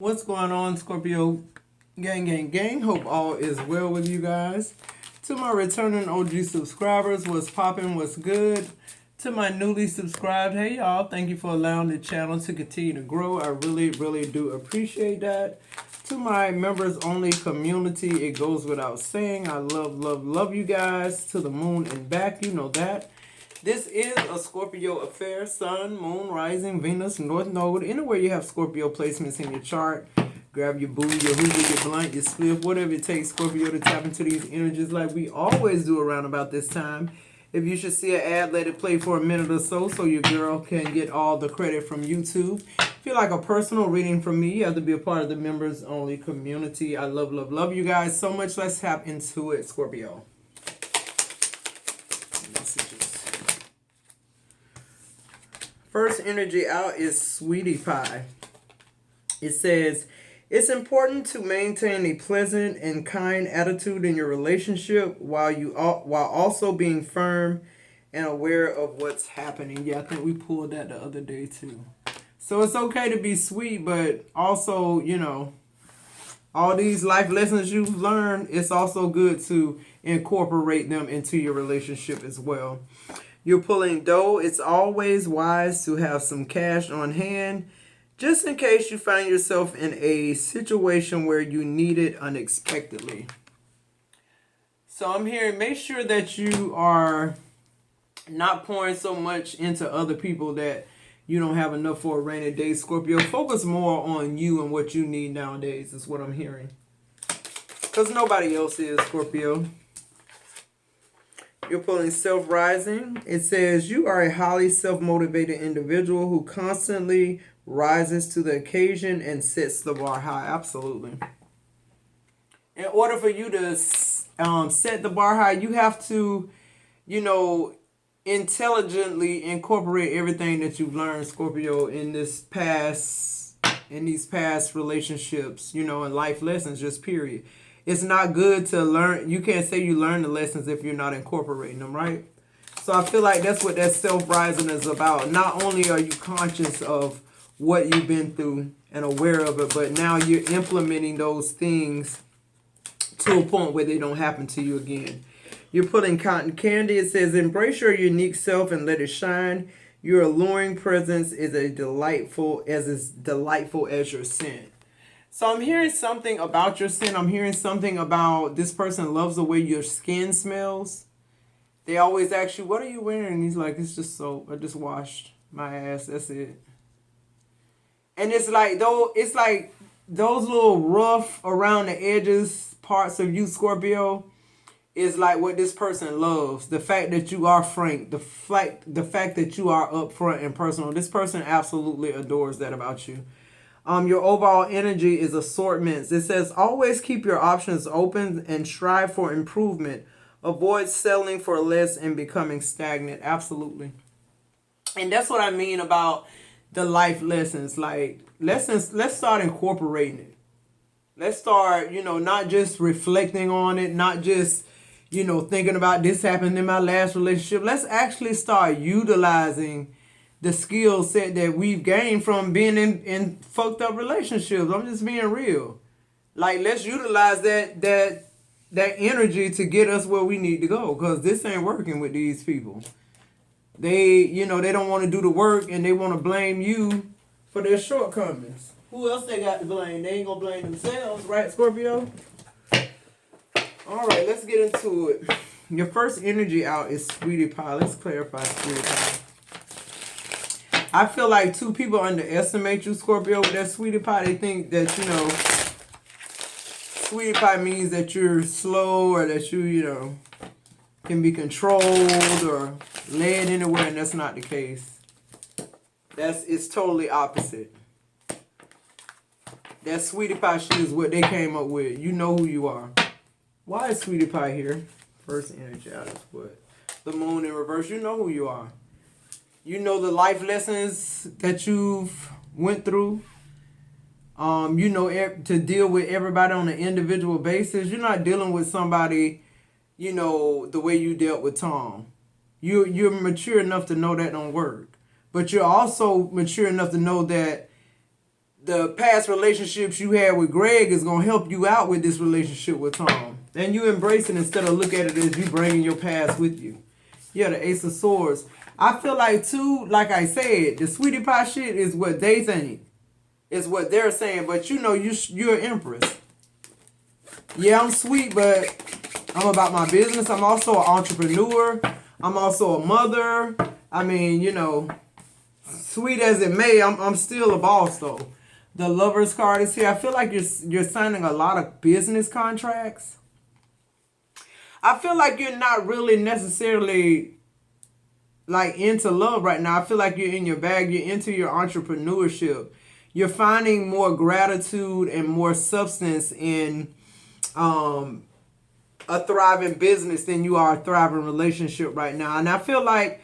What's going on, Scorpio gang? Hope all is well with you guys. To my returning OG subscribers, what's popping, what's good? To my newly subscribed, hey y'all, thank you for allowing the channel to continue to grow. I really do appreciate that. To my members only community, it goes without saying, I love you guys to the moon and back, you know that. This is a Scorpio affair. Sun, Moon, Rising, Venus, North Node. Anywhere you have Scorpio placements in your chart, grab your boo, your hookah, your blunt, your spliff, whatever it takes, Scorpio, to tap into these energies like we always do around about this time. If you should see an ad, let it play for a minute or so your girl can get all the credit from YouTube. If you like a personal reading from me, you have to be a part of the members only community. I love you guys so much. Let's tap into it, Scorpio. First energy out is Sweetie Pie. It says, it's important to maintain a pleasant and kind attitude in your relationship while also being firm and aware of what's happening. Yeah, I think we pulled that the other day too. So it's okay to be sweet, but also, all these life lessons you've learned, it's also good to incorporate them into your relationship as well. You're pulling dough. It's always wise to have some cash on hand just in case you find yourself in a situation where you need it unexpectedly. So I'm hearing, make sure that you are not pouring so much into other people that you don't have enough for a rainy day, Scorpio. Focus more on you and what you need nowadays is what I'm hearing. Because nobody else is, Scorpio. You're pulling self-rising. It says you are a highly self-motivated individual who constantly rises to the occasion and sets the bar high. Absolutely. In order for you to set the bar high, you have to, intelligently incorporate everything that you've learned, Scorpio, in these past relationships, and life lessons, just period. It's not good to learn. You can't say you learn the lessons if you're not incorporating them, right? So I feel like that's what that self-rising is about. Not only are you conscious of what you've been through and aware of it, but now you're implementing those things to a point where they don't happen to you again. You're putting cotton candy. It says, embrace your unique self and let it shine. Your alluring presence is as delightful as your scent. So I'm hearing something about your scent. I'm hearing something about this person loves the way your skin smells. They always ask you, what are you wearing? And he's like, it's just soap. I just washed my ass. That's it. And it's like those little rough around the edges parts of you, Scorpio, is like what this person loves. The fact that you are frank, the fact that you are upfront and personal. This person absolutely adores that about you. Your overall energy is assortments. It says always keep your options open and strive for improvement. Avoid settling for less and becoming stagnant. Absolutely. And that's what I mean about the life lessons. Like lessons, let's start incorporating it. Let's start, not just reflecting on it, not just, thinking about this happened in my last relationship. Let's actually start utilizing the skill set that we've gained from being in fucked up relationships. I'm just being real. Like, let's utilize that energy to get us where we need to go. Because this ain't working with these people. They don't want to do the work and they want to blame you for their shortcomings. Who else they got to blame? They ain't going to blame themselves, right, Scorpio? All right, let's get into it. Your first energy out is Sweetie Pie. Let's clarify Sweetie Pie. I feel like two people underestimate you, Scorpio, with that Sweetie Pie. They think that, Sweetie Pie means that you're slow or that you, can be controlled or led anywhere, and that's not the case. It's totally opposite. That Sweetie Pie shit is what they came up with. You know who you are. Why is Sweetie Pie here? First energy out is what? The moon in reverse. You know who you are. You know the life lessons that you've went through. To deal with everybody on an individual basis. You're not dealing with somebody, the way you dealt with Tom. You're mature enough to know that don't work. But you're also mature enough to know that the past relationships you had with Greg is going to help you out with this relationship with Tom. And you embrace it instead of look at it as you bringing your past with you. Yeah, the Ace of Swords. I feel like, too, like I said, the sweetie pie shit is what they think. Is what they're saying. But you know, you're an empress. Yeah, I'm sweet, but I'm about my business. I'm also an entrepreneur. I'm also a mother. I mean, you know, sweet as it may, I'm still a boss, though. The Lover's card is here. I feel like you're signing a lot of business contracts. I feel like you're not really necessarily like into love right now. I feel like you're in your bag. You're into your entrepreneurship. You're finding more gratitude and more substance in a thriving business than you are a thriving relationship right now. And I feel like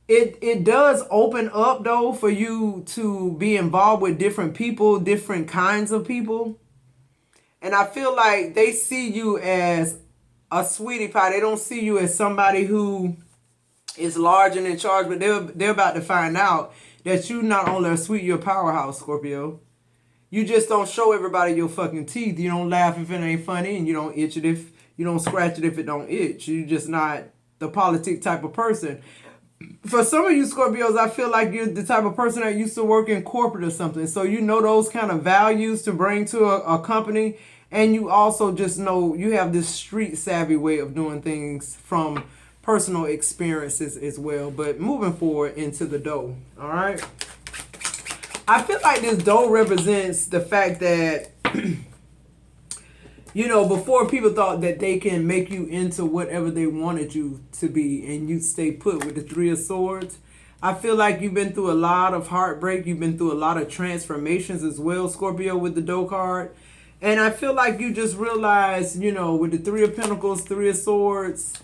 it does open up, though, for you to be involved with different people, different kinds of people. And I feel like they see you as a sweetie pie. They don't see you as somebody who is large and in charge, but they're about to find out that you not only are sweet, you're a powerhouse, Scorpio. You just don't show everybody your fucking teeth. You don't laugh if it ain't funny, and you don't itch it if you don't scratch it if it don't itch. You're just not the politic type of person. For some of you Scorpios, I feel like you're the type of person that used to work in corporate or something. So you know those kind of values to bring to a company. And you also just know you have this street savvy way of doing things from personal experiences as well. But moving forward into the dough. All right. I feel like this dough represents the fact that, you know, before people thought that they can make you into whatever they wanted you to be and you stay put with the Three of Swords. I feel like you've been through a lot of heartbreak. You've been through a lot of transformations as well, Scorpio, with the dough card. And I feel like you just realized, you know, with the Three of Pentacles, Three of Swords,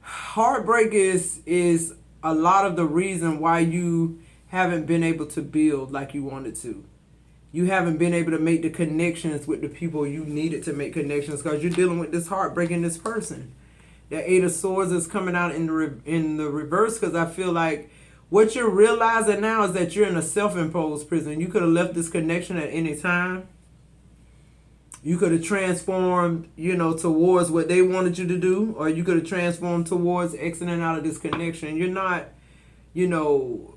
heartbreak is a lot of the reason why you haven't been able to build like you wanted to. You haven't been able to make the connections with the people you needed to make connections because you're dealing with this heartbreak in this person. The Eight of Swords is coming out in the reverse because I feel like what you're realizing now is that you're in a self-imposed prison. You could have left this connection at any time. You could have transformed, you know, towards what they wanted you to do, or you could have transformed towards exiting out of this connection. You're not, you know,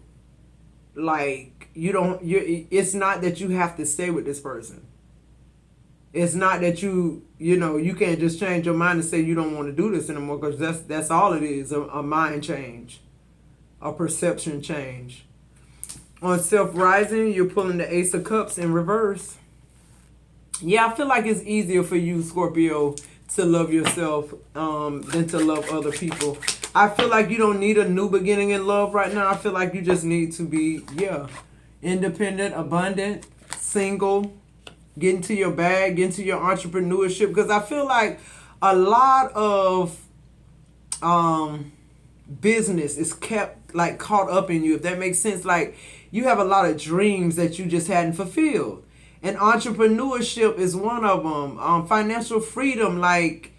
like, it's not that you have to stay with this person. It's not that you know, you can't just change your mind and say you don't want to do this anymore, because that's all it is, a mind change, a perception change. On self-rising, you're pulling the Ace of Cups in reverse. Yeah, I feel like it's easier for you, Scorpio, to love yourself than to love other people. I feel like you don't need a new beginning in love right now. I feel like you just need to be, independent, abundant, single, get into your bag, get into your entrepreneurship. Because I feel like a lot of business is kept, like, caught up in you, if that makes sense. Like, you have a lot of dreams that you just hadn't fulfilled. And entrepreneurship is one of them. Financial freedom, like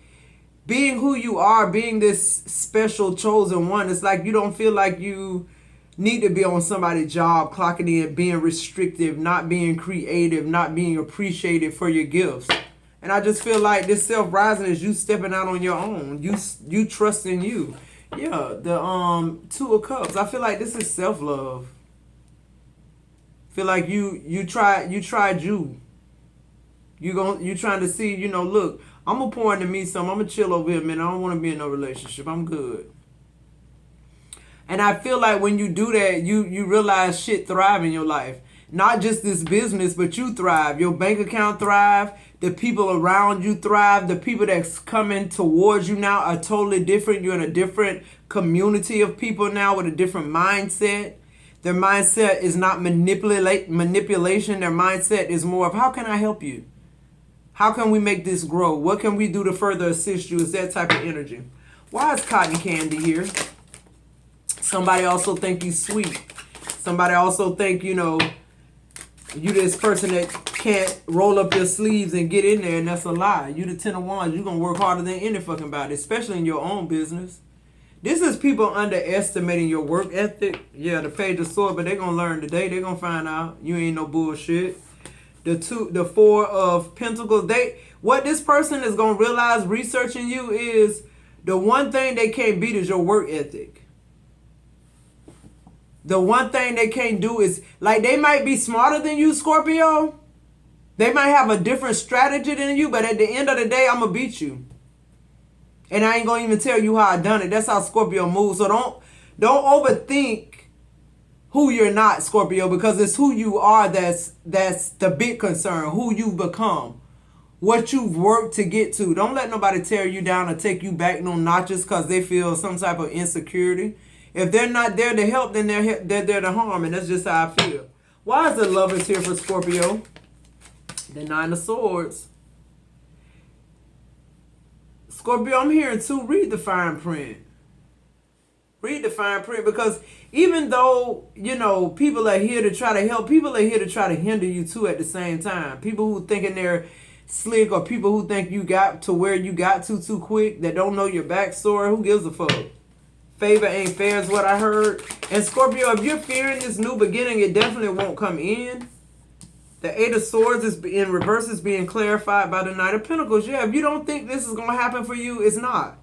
being who you are, being this special chosen one. It's like you don't feel like you need to be on somebody's job, clocking in, being restrictive, not being creative, not being appreciated for your gifts. And I just feel like this self-rising is you stepping out on your own. You trusting you. Yeah, the Two of Cups. I feel like this is self-love. Feel like you tried you. You trying to see, you know, look, I'm gonna pour into me some. I'm gonna chill over here, man. I don't want to be in no relationship. I'm good. And I feel like when you do that, you realize shit thrive in your life. Not just this business, but you thrive. Your bank account thrive. The people around you thrive. The people that's coming towards you now are totally different. You're in a different community of people now with a different mindset. Their mindset is not manipulation. Their mindset is more of, how can I help you? How can we make this grow? What can we do to further assist you? It's that type of energy. Why is cotton candy here? Somebody also think you sweet. Somebody also think, you know, you this person that can't roll up your sleeves and get in there, and that's a lie. You the 10 of Wands. You're going to work harder than any fucking body, especially in your own business. This is people underestimating your work ethic. Yeah, the Page of Swords, but they're going to learn today. They're going to find out you ain't no bullshit. The Four of Pentacles. What this person is going to realize researching you is the one thing they can't beat is your work ethic. The one thing they can't do is, like, they might be smarter than you, Scorpio. They might have a different strategy than you, but at the end of the day, I'm going to beat you. And I ain't going to even tell you how I done it. That's how Scorpio moves. So don't overthink who you're not, Scorpio, because it's who you are that's the big concern. Who you've become. What you've worked to get to. Don't let nobody tear you down or take you back no notches because they feel some type of insecurity. If they're not there to help, then they're there to harm. And that's just how I feel. Why is the Lovers here for Scorpio? The Nine of Swords. Scorpio, I'm hearing too, read the fine print. Read the fine print, because even though, you know, people are here to try to help, people are here to try to hinder you too at the same time. People who thinking they're slick, or people who think you got to where you got to too quick, that don't know your backstory. Who gives a fuck? Favor ain't fair is what I heard. And Scorpio, if you're fearing this new beginning, it definitely won't come in. The Eight of Swords is in reverse, is being clarified by the Knight of Pentacles. Yeah, if you don't think this is going to happen for you, it's not.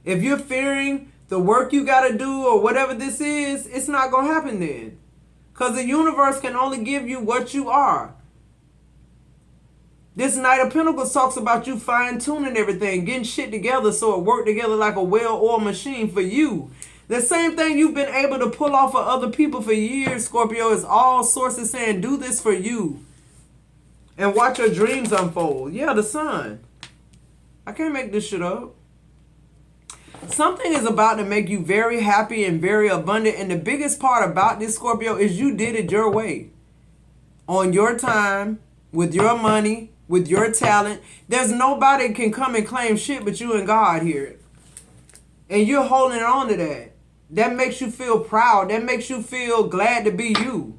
If you're fearing the work you got to do or whatever this is, it's not going to happen then. Because the universe can only give you what you are. This Knight of Pentacles talks about you fine-tuning everything, getting shit together so it worked together like a well-oiled machine for you. The same thing you've been able to pull off for other people for years, Scorpio, is all sources saying, do this for you. And watch your dreams unfold. Yeah, the Sun. I can't make this shit up. Something is about to make you very happy and very abundant. And the biggest part about this, Scorpio, is you did it your way. On your time, with your money, with your talent. There's nobody can come and claim shit but you and God here. And you're holding on to that. That makes you feel proud. That makes you feel glad to be you.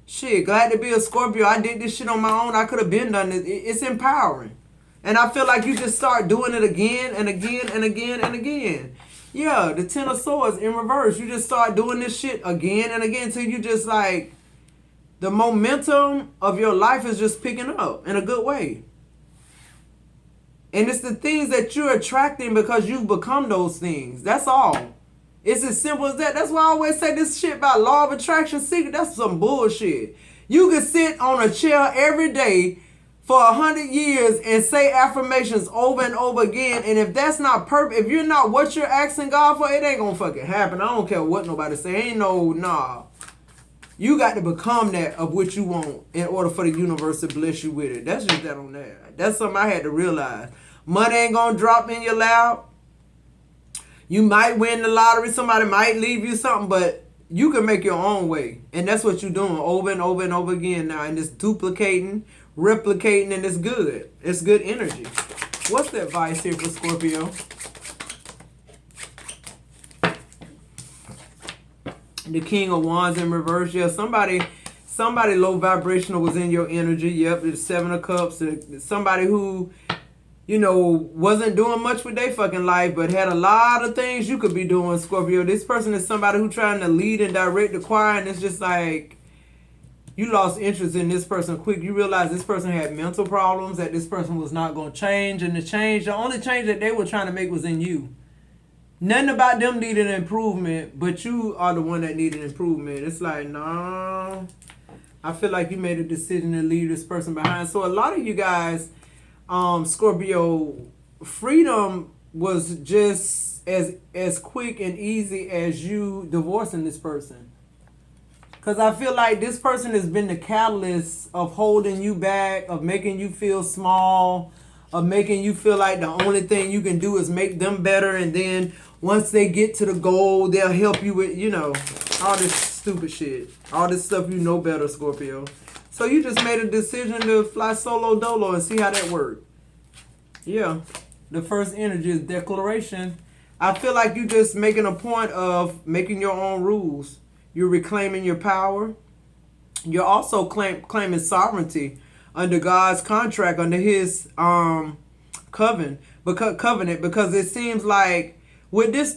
Shit, glad to be a Scorpio. I did this shit on my own. I could have been done it. It's empowering. And I feel like you just start doing it again and again and again and again. Yeah, the Ten of Swords in reverse. You just start doing this shit again and again until you just like, the momentum of your life is just picking up in a good way. And it's the things that you're attracting because you've become those things. That's all. It's as simple as that. That's why I always say this shit about law of attraction secret. That's some bullshit. You can sit on a chair every day for 100 years and say affirmations over and over again. And if that's not perfect, if you're not what you're asking God for, it ain't gonna fucking happen. I don't care what nobody say. Ain't no, nah. You got to become that of what you want in order for the universe to bless you with it. That's just that on that. That's something I had to realize. Money ain't going to drop in your lap. You might win the lottery. Somebody might leave you something, but you can make your own way. And that's what you're doing over and over and over again now. And it's duplicating, replicating, and it's good. It's good energy. What's the advice here for Scorpio? The King of Wands in reverse. Yeah, somebody low vibrational was in your energy. Yep, the Seven of Cups. Somebody who, you know, wasn't doing much with their fucking life, but had a lot of things you could be doing, Scorpio. This person is somebody who trying to lead and direct the choir, and it's just like, you lost interest in this person quick. You realize this person had mental problems, that this person was not going to change, and the only change that they were trying to make was in you. Nothing about them needed improvement, but you are the one that needed improvement. It's like, nah, I feel like you made a decision to leave this person behind. So a lot of you guys, Scorpio, freedom was just as quick and easy as you divorcing this person. Because I feel like this person has been the catalyst of holding you back, of making you feel small, of making you feel like the only thing you can do is make them better, and then once they get to the goal, they'll help you with, you know, all this stupid shit. All this stuff you know better, Scorpio. So you just made a decision to fly solo dolo and see how that worked. Yeah. The first energy is declaration. I feel like you just making a point of making your own rules. You're reclaiming your power. You're also claiming sovereignty under God's contract, under his covenant, because it seems like With this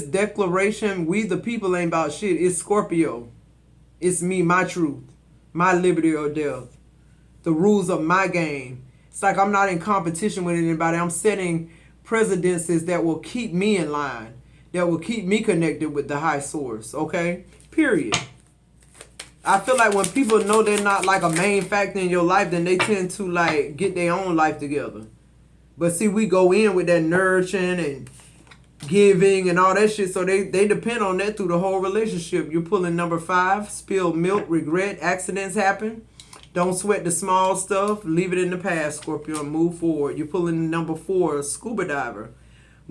declaration, we the people ain't about shit. It's Scorpio. It's me, my truth, my liberty or death, the rules of my game. It's like I'm not in competition with anybody. I'm setting precedences that will keep me in line, that will keep me connected with the high source. Okay? Period. I feel like when people know they're not like a main factor in your life, then they tend to like get their own life together. But see, we go in with that nurturing and giving and all that shit, so they depend on that through the whole relationship. You're pulling number 5, spilled milk, regret, accidents happen. Don't sweat the small stuff. Leave it in the past, Scorpio, and move forward. You're pulling number 4, scuba diver.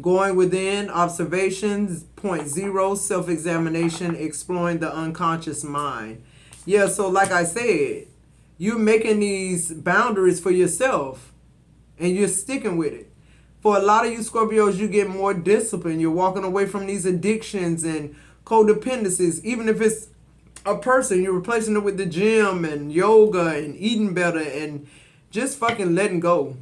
Going within, observations, point 0, self-examination, exploring the unconscious mind. Yeah, so like I said, you're making these boundaries for yourself and you're sticking with it. For a lot of you Scorpios, you get more discipline. You're walking away from these addictions and codependencies. Even if it's a person, you're replacing it with the gym and yoga and eating better and just fucking letting go.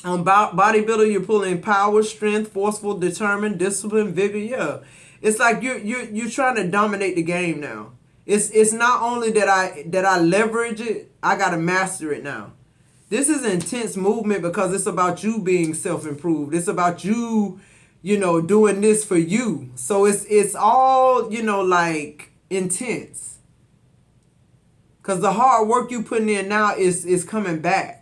On bodybuilder, you're pulling power, strength, forceful, determined, discipline, vigor. Yeah, it's like you're trying to dominate the game now. It's not only that I leverage it, I gotta master it now. This is intense movement because it's about you being self-improved. It's about you, doing this for you. So it's all, like intense. Because the hard work you putting in now is coming back.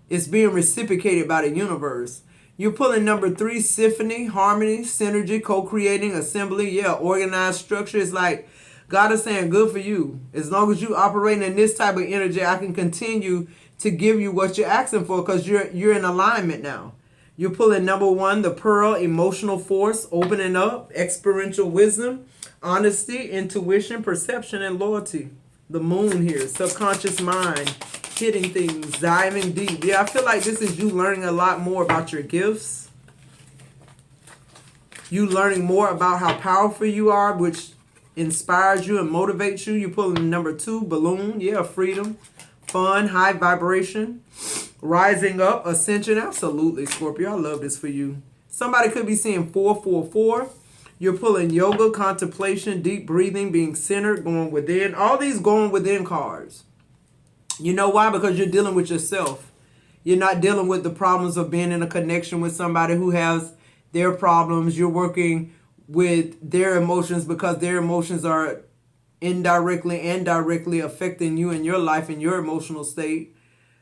It's being reciprocated by the universe. You're pulling number 3, symphony, harmony, synergy, co-creating, assembly. Yeah, organized structure. It's like God is saying good for you. As long as you operating in this type of energy, I can continue to give you what you're asking for because you're in alignment now. You're pulling number 1, the pearl, emotional force, opening up, experiential wisdom, honesty, intuition, perception, and loyalty. The moon here, subconscious mind, hitting things, diving deep. Yeah, I feel like this is you learning a lot more about your gifts. You learning more about how powerful you are, which inspires you and motivates you. You're pulling number 2, balloon. Yeah, freedom. Fun, high vibration, rising up, ascension. Absolutely, Scorpio. I love this for you. Somebody could be seeing 444. You're pulling yoga, contemplation, deep breathing, being centered, going within. All these going within cards. You know why? Because you're dealing with yourself. You're not dealing with the problems of being in a connection with somebody who has their problems. You're working with their emotions because their emotions are indirectly and directly affecting you in your life and your emotional state.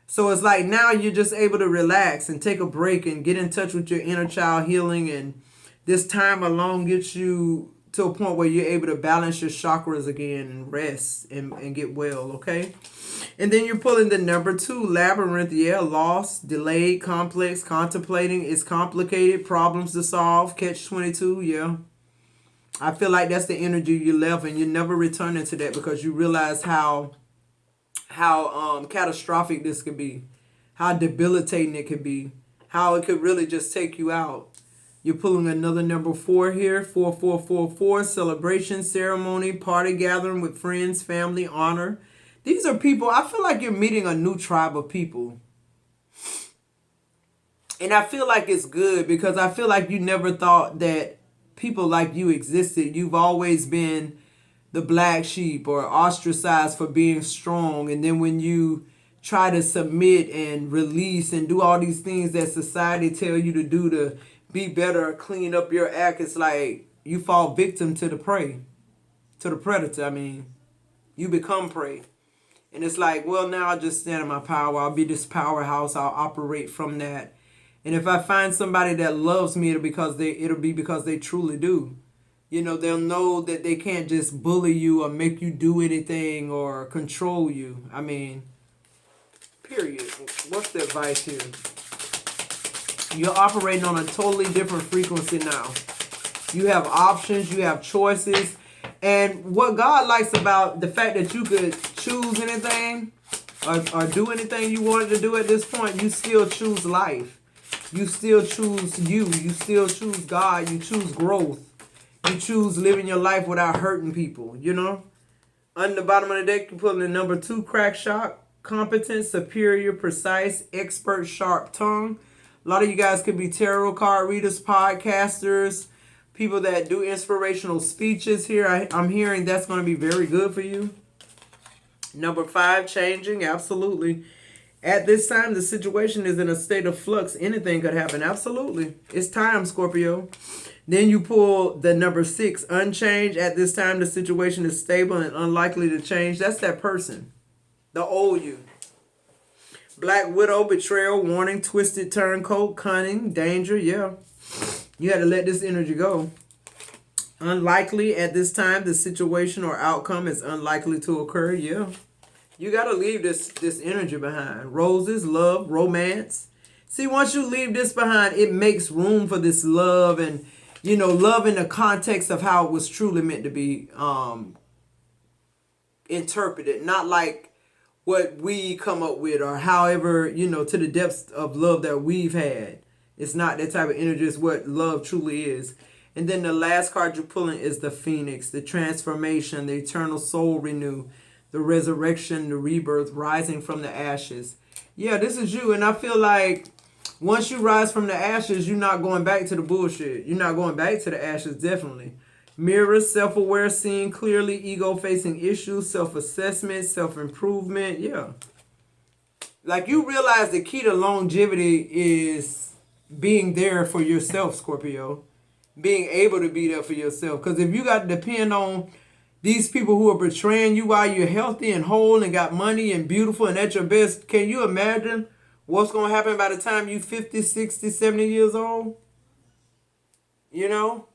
So it's like now you're just able to relax and take a break and get in touch with your inner child healing, and this time alone gets you to a point where you're able to balance your chakras again and rest and get well, okay? And then you're pulling the number 2, labyrinth. Yeah, lost, delayed, complex, contemplating, it's complicated, problems to solve, catch 22. Yeah, I feel like that's the energy you left, and you're never returning to that because you realize how catastrophic this could be, how debilitating it could be, how it could really just take you out. You're pulling another number 4 here, 4444, celebration, ceremony, party gathering with friends, family, honor. These are people, I feel like you're meeting a new tribe of people. And I feel like it's good because I feel like you never thought that people like you existed. You've always been the black sheep or ostracized for being strong. And then when you try to submit and release and do all these things that society tell you to do to be better or clean up your act, it's like you fall victim to the prey, to the predator. I mean, you become prey. And it's like, well, now I'll just stand in my power. I'll be this powerhouse. I'll operate from that. And if I find somebody that loves me, it'll be because they truly do. They'll know that they can't just bully you or make you do anything or control you. I mean, period. What's the advice here? You're operating on a totally different frequency now. You have options. You have choices. And what God likes about the fact that you could choose anything or do anything you wanted to do at this point, you still choose life. You still choose you. You still choose God. You choose growth. You choose living your life without hurting people, On the bottom of the deck, you put in the number 2, crack shock, competent, superior, precise, expert, sharp tongue, A lot of you guys could be tarot card readers, podcasters, people that do inspirational speeches here. I'm hearing that's going to be very good for you. Number 5, changing. Absolutely. At this time, the situation is in a state of flux. Anything could happen. Absolutely. It's time, Scorpio. Then you pull the number 6, unchanged. At this time, the situation is stable and unlikely to change. That's that person, the old you. Black Widow, betrayal, warning, twisted turncoat, cunning, danger. Yeah. You had to let this energy go. Unlikely at this time, the situation or outcome is unlikely to occur. Yeah. You got to leave this energy behind. Roses, love, romance. See, once you leave this behind, it makes room for this love and, love in the context of how it was truly meant to be interpreted. Not like what we come up with or however, to the depths of love that we've had. It's not that type of energy. It's what love truly is. And then the last card you're pulling is the Phoenix, the transformation, the eternal soul renew, the resurrection, the rebirth, rising from the ashes. Yeah, this is you. And I feel like once you rise from the ashes, you're not going back to the bullshit. You're not going back to the ashes, definitely. Mirror, self-aware, seeing clearly, ego-facing issues, self-assessment, self-improvement. Yeah. Like you realize the key to longevity is being there for yourself, Scorpio. Being able to be there for yourself. Because if you got to depend on these people who are betraying you while you're healthy and whole and got money and beautiful and at your best, can you imagine what's going to happen by the time you 50, 60, 70 years old?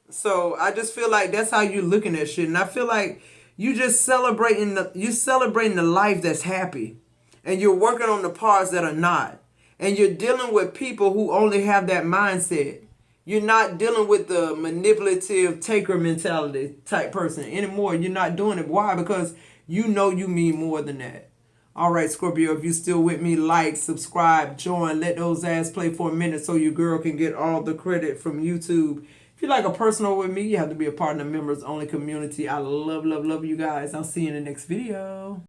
So I just feel like that's how you're looking at shit. And I feel like you just celebrating the life that's happy. And you're working on the parts that are not. And you're dealing with people who only have that mindset. You're not dealing with the manipulative taker mentality type person anymore. You're not doing it. Why? Because you mean more than that. All right, Scorpio, if you're still with me, like, subscribe, join, let those ads play for a minute so your girl can get all the credit from YouTube. If you like a personal with me, you have to be a part of the members only community. I love, love, love you guys. I'll see you in the next video.